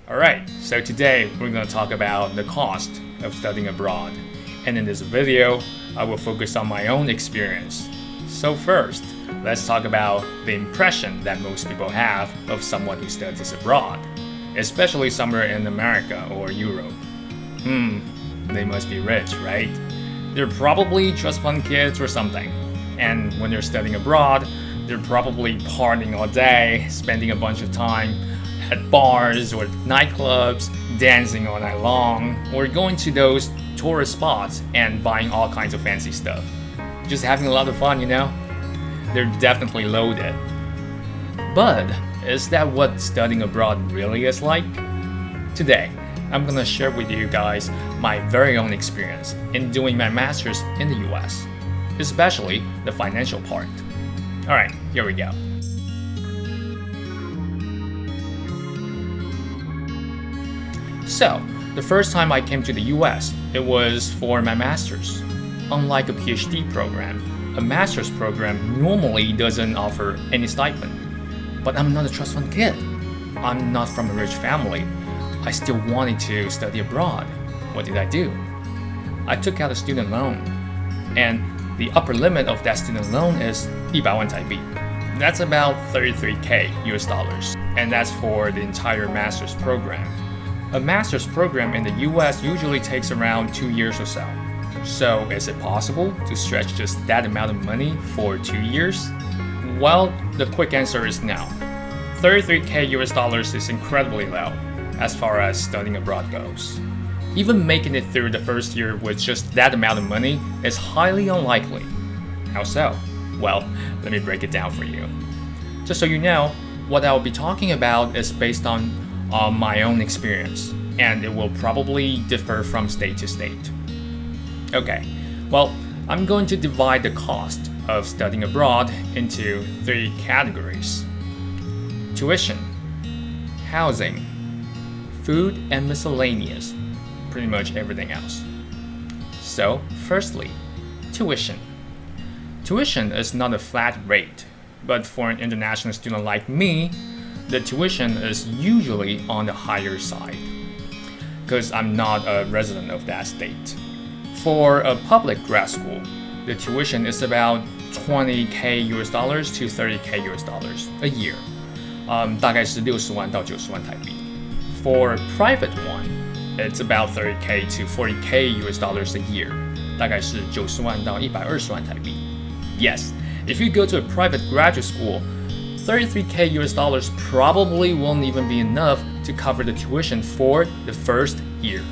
Alright, so today we're going to talk about the cost of studying abroad. And in this video, I will focus on my own experience. So first, let's talk about the impression that most people have of someone who studies abroad, especially somewhere in America or Europe. They must be rich, right? They're probably trust fund kids or something. And when they're studying abroad, they're probably partying all day, spending a bunch of time at bars or nightclubs, dancing all night long, or going to those tourist spots and buying all kinds of fancy stuff. Just having a lot of fun, you know? They're definitely loaded. But is that what studying abroad really is like? Today, I'm gonna share with you guys my very own experience in doing my master's in the US, especially the financial part. Alright, here we go. So, the first time I came to the US, it was for my master's. Unlike a PhD program, a master's program normally doesn't offer any stipend. But I'm not a trust fund kid. I'm not from a rich family. I still wanted to study abroad. What did I do? I took out a student loan. And the upper limit of that student loan is 100万台币. That's about $33K US dollars. And that's for the entire master's program. A master's program in the US usually takes around 2 years or so. So is it possible to stretch just that amount of money for 2 years? Well, the quick answer is no. 33K US dollars is incredibly low as far as studying abroad goes. Even making it through the first year with just that amount of money is highly unlikely. How so? Well, let me break it down for you. Just so you know, what I'll be talking about is based on my own experience, and it will probably differ from state to state. Okay, well, I'm going to divide the cost of studying abroad into 3 categories: tuition, housing, food, and miscellaneous, pretty much everything else. So, firstly, tuition. Tuition is not a flat rate, but for an international student like me, the tuition is usually on the higher side, because I'm not a resident of that state. For a public grad school, the tuition is about 20K US dollars to 30K US dollars a year. 大概是60万到90万台币. For a private one, it's about 30K to 40K US dollars a year. 大概是90万到120万台币. Yes, if you go to a private graduate school, 33K US dollars probably won't even be enough to cover the tuition for the first year.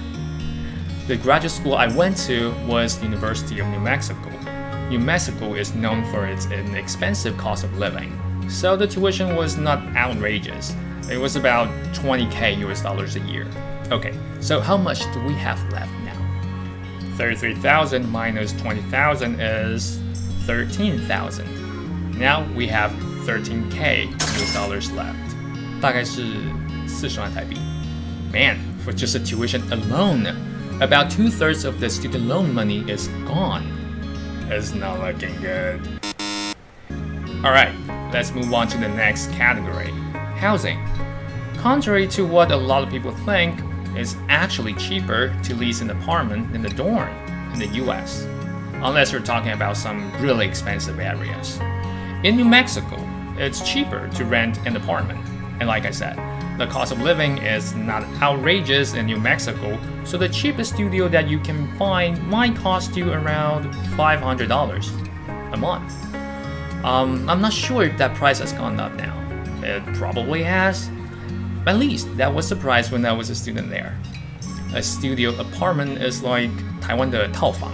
The graduate school I went to was the University of New Mexico. New Mexico is known for its inexpensive cost of living, so the tuition was not outrageous. It was about 20K US dollars a year. Okay, so how much do we have left now? 33,000 minus 20,000 is 13,000. Now we have 13K US dollars left. 大概是40万台币. Man, for just the tuition alone, about 2/3 of the student loan money is gone. It's not looking good. Alright, let's move on to the next category: housing. Contrary to what a lot of people think, it's actually cheaper to lease an apartment than the dorm in the US, unless you're talking about some really expensive areas. In New Mexico, it's cheaper to rent an apartment. And like I said, the cost of living is not outrageous in New Mexico, so the cheapest studio that you can find might cost you around $500 a month. I'm not sure if that price has gone up now. It probably has. At least that was the price when I was a student there. A studio apartment is like Taiwan 的套房.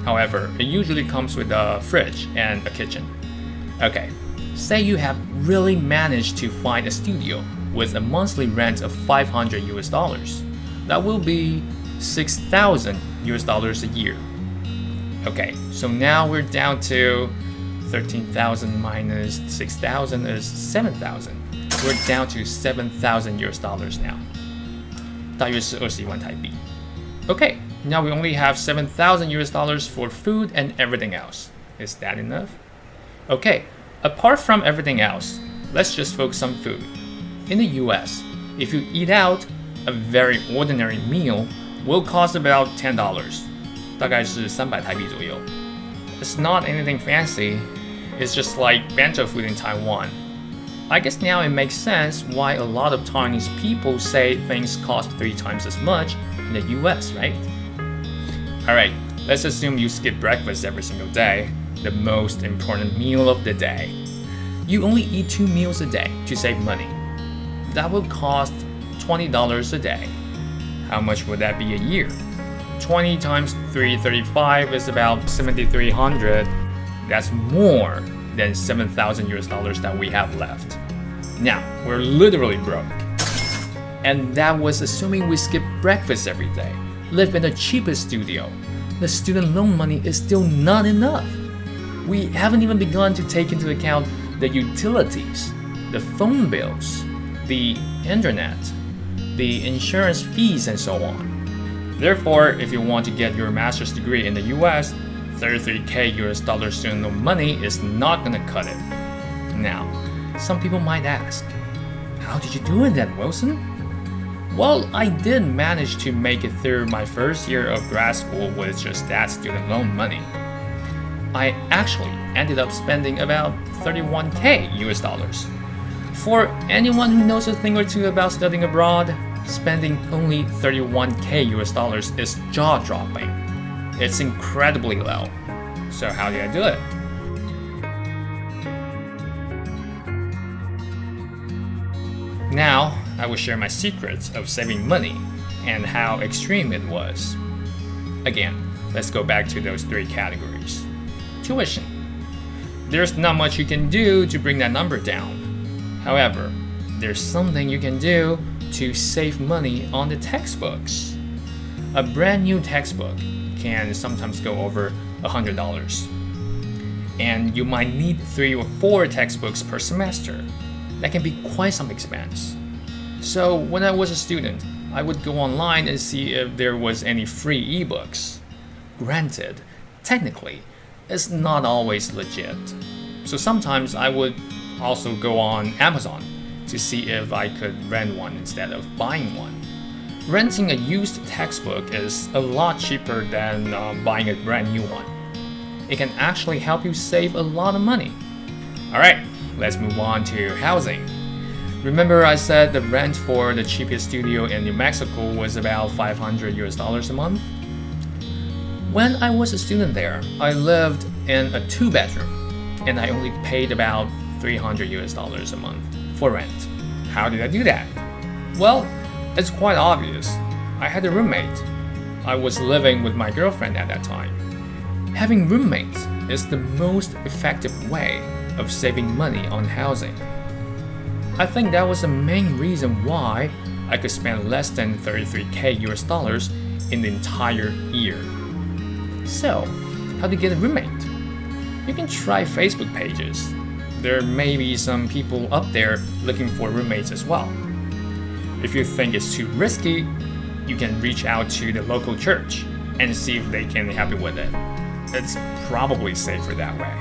However, it usually comes with a fridge and a kitchen. Okay, say you have really managed to find a studio with a monthly rent of 500 US dollars. That will be 6,000 US dollars a year. Okay, so now we're down to 13,000 minus 6,000 is 7,000. We're down to 7,000 US dollars now. 大约是21万台币. Okay, now we only have 7,000 US dollars for food and everything else. Is that enough? Okay, apart from everything else, let's just focus on food. In the US, if you eat out, a very ordinary meal will cost about $10, 大概是300台币左右。It's not anything fancy, it's just like bento food in Taiwan. I guess now it makes sense why a lot of Taiwanese people say things cost 3 times as much in the US, right? Alright, let's assume you skip breakfast every single day, the most important meal of the day. You only eat 2 meals a day to save money. That will cost $20 a day. How much would that be a year? 20 times 335 is about $7,300. That's more than $7,000 that we have left. Now, we're literally broke. And that was assuming we skip breakfast every day, live in the cheapest studio. The student loan money is still not enough. We haven't even begun to take into account the utilities, the phone bills, the internet, the insurance fees, and so on. Therefore, if you want to get your master's degree in the US, $33,000 student loan money is not gonna cut it. Now, some people might ask, how did you do that, Wilson? Well, I did manage to make it through my first year of grad school with just that student loan money. I actually ended up spending about $31,000. For anyone who knows a thing or two about studying abroad, spending only $31,000 is jaw-dropping. It's incredibly low. So how did I do it? Now, I will share my secrets of saving money and how extreme it was. Again, let's go back to those 3 categories. Tuition. There's not much you can do to bring that number down. However, there's something you can do to save money on the textbooks. A brand new textbook can sometimes go over $100. And you might need 3 or 4 textbooks per semester. That can be quite some expense. So when I was a student, I would go online and see if there was any free ebooks. Granted, technically, it's not always legit. So sometimes I would also go on Amazon to see if I could rent one instead of buying one. Renting a used textbook is a lot cheaper than buying a brand new one. It can actually help you save a lot of money. Alright, let's move on to housing. Remember I said the rent for the cheapest studio in New Mexico was about $500 a month? When I was a student there, I lived in a 2-bedroom and I only paid about $300 a month for rent. How did I do that? Well, it's quite obvious. I had a roommate. I was living with my girlfriend at that time. Having roommates is the most effective way of saving money on housing. I think that was the main reason why I could spend less than $33,000 in the entire year. So, how to get a roommate? You can try Facebook pages. There may be some people up there looking for roommates as well. If you think it's too risky, you can reach out to the local church and see if they can help you with it. It's probably safer that way.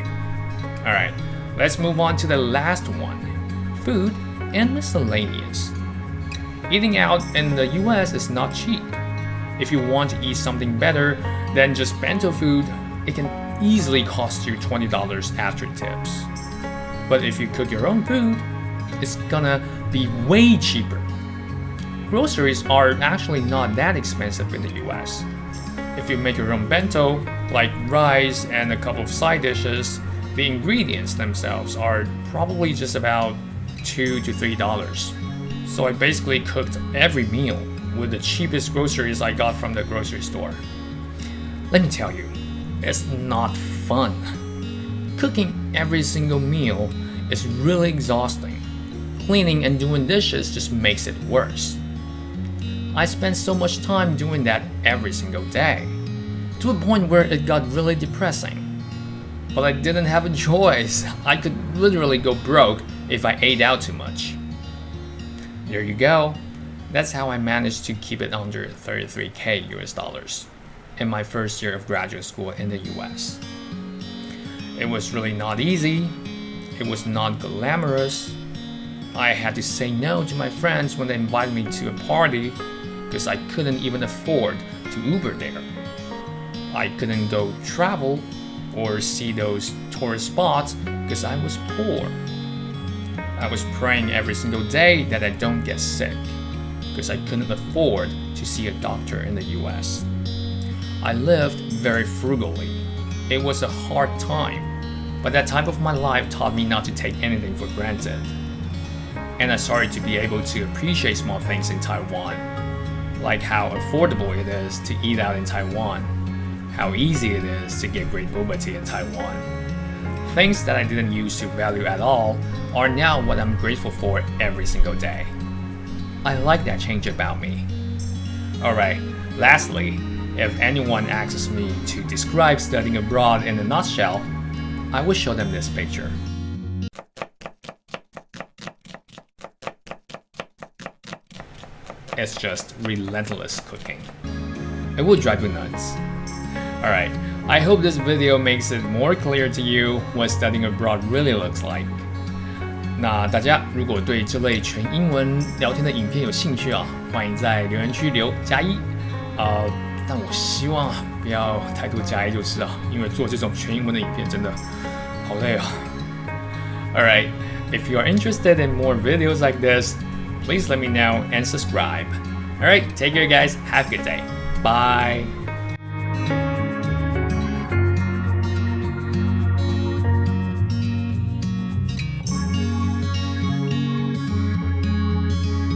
Alright, let's move on to the last one. Food and miscellaneous. Eating out in the US is not cheap. If you want to eat something better than just bento food, it can easily cost you $20 after tips. But if you cook your own food, it's gonna be way cheaper. Groceries are actually not that expensive in the US. If you make your own bento, like rice and a couple of side dishes, the ingredients themselves are probably just about $2 to $3. So I basically cooked every meal with the cheapest groceries I got from the grocery store. Let me tell you, it's not fun. Cooking every single meal is really exhausting. Cleaning and doing dishes just makes it worse. I spent so much time doing that every single day, to a point where it got really depressing. But I didn't have a choice. I could literally go broke if I ate out too much. There you go. That's how I managed to keep it under $33,000 in my first year of graduate school in the US. It was really not easy. It was not glamorous. I had to say no to my friends when they invited me to a party because I couldn't even afford to Uber there. I couldn't go travel or see those tourist spots because I was poor. I was praying every single day that I don't get sick because I couldn't afford to see a doctor in the US. I lived very frugally. It was a hard time, but that time of my life taught me not to take anything for granted. And I started to be able to appreciate small things in Taiwan, like how affordable it is to eat out in Taiwan, how easy it is to get great boba tea in Taiwan. Things that I didn't used to value at all are now what I'm grateful for every single day. I like that change about me. Alright, lastly, if anyone asks me to describe studying abroad in a nutshell, I will show them this picture. It's just relentless cooking. It will drive you nuts. Alright, I hope this video makes it more clear to you what studying abroad really looks like. 那大家如果对这类全英文聊天的影片有兴趣啊，欢迎在留言区留+1。但我希望不要太多+1就是啊，因为做这种全英文的影片真的好累啊。Alright, if you are interested in more videos like this, please let me know and subscribe. Alright, take care guys, have a good day. Bye.